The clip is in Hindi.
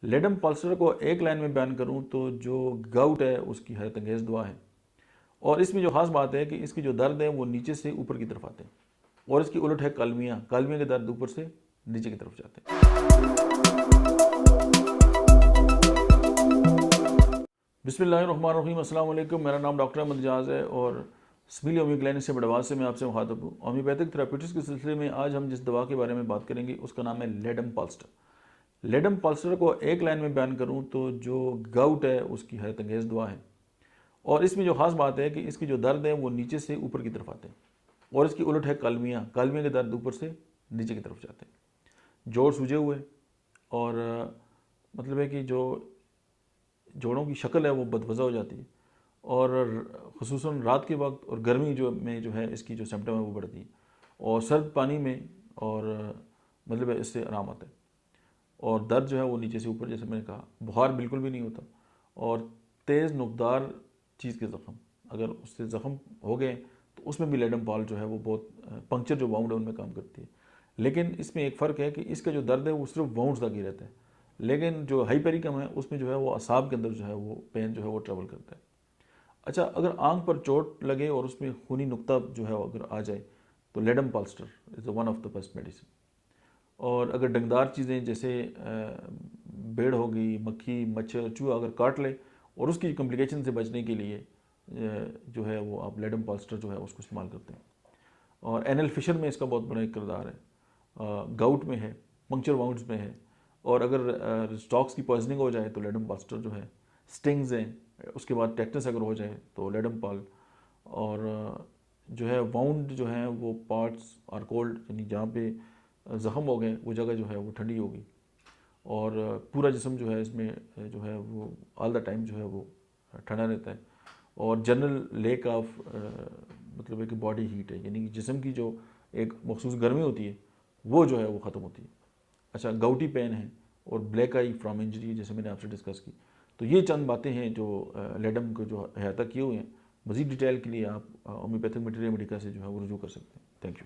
लेडम पल्सर को एक लाइन में बयान करूं तो जो गाउट है उसकी हैरत अंगेज़ दुआ है। और इसमें जो खास बात है कि इसकी जो दर्द है वो नीचे से ऊपर की तरफ आते हैं, और इसकी उलट है कालमियाँ के दर्द ऊपर से नीचे की तरफ जाते हैं। बिस्मिल्लाहिर्रहमानिर्रहीम, अस्सलाम वालेकुम। मेरा नाम डॉक्टर अहमद एजाज है और स्मिली होम्यो क्लिनिक से बड़वास से मैं आपसे मुखातब हूँ। होम्योपैथिक थेरापीटिक्स के सिलसिले में आज हम जिस दवा के बारे में बात करेंगे उसका नाम है लेडम पल्स्टर। लेडम पल्स्टर को एक लाइन में बयान करूँ तो जो गाउट है उसकी हैरत अंगेज़ दुआ है। और इसमें जो खास बात है कि इसकी जो दर्द है वो नीचे से ऊपर की तरफ आते हैं, और इसकी उलट है कालमियाँ के दर्द ऊपर से नीचे की तरफ जाते हैं। जोड़ सूजे हुए और मतलब है कि जो जोड़ों की शक्ल है वो बदवज़ा हो जाती है, और ख़ुसूसन रात के वक्त और गर्मी जो है इसकी जो सिम्टम है वो बढ़ती है, और सर्द पानी में और मतलब है इससे आराम आता है। और दर्द जो है वो नीचे से ऊपर, जैसे मैंने कहा, बुखार बिल्कुल भी नहीं होता। और तेज़ नुकदार चीज़ के ज़ख़म अगर उससे ज़ख़म हो गए तो उसमें भी लेडम पॉल जो है वो बहुत पंक्चर जो वाउंड है उनमें काम करती है। लेकिन इसमें एक फ़र्क है कि इसका जो दर्द है वो सिर्फ वाउंड्स तक ही रहता है, लेकिन जो हाइपेरिकम है उसमें जो है वो असाब के अंदर जो है वो पेन जो है वो ट्रेवल करता है। अच्छा, अगर आंख पर चोट लगे और उसमें खूनी नुक्ता जो है अगर आ जाए तो ledum palustre is one of the best medicine. और अगर डंगदार चीज़ें जैसे बेड़ हो गई, मक्खी, मच्छर, चूहा अगर काट ले और उसकी कॉम्प्लिकेशन से बचने के लिए जो है वो आप लेडम पल्स्टर जो है उसको इस्तेमाल करते हैं। और एनल फिशर में इसका बहुत बड़ा एक किरदार है, गाउट में है, पंक्चर वाउंड्स में है। और अगर स्टॉक्स की पॉइजनिंग हो जाए तो लेडम पल्स्टर जो है, स्टिंग्स हैं, उसके बाद टेटनस अगर हो जाए तो लेडम पॉल। और जो है वाउंड जो है वो पार्ट्स और कोल्ड, यानी जहाँ पे ज़ख़म हो गए वो जगह जो है वो ठंडी होगी, और पूरा जिस्म जो है इसमें जो है वो ऑल द टाइम जो है वो ठंडा रहता है। और जनरल लेक ऑफ मतलब है कि बॉडी हीट है, यानी कि जिस्म की जो एक मखसूस गर्मी होती है वो जो है वो ख़त्म होती है। अच्छा, गाउटी पेन है और ब्लैक आई फ्रॉम इंजरी जैसे मैंने आपसे डिस्कस की। तो ये चंद बातें हैं जो लेडम को जो अहाता किए हुए हैं। मज़ीद डिटेल के लिए आप होम्योपैथिक मटेरियल मेडिका से जो है वो रुजू कर सकते हैं। Thank you.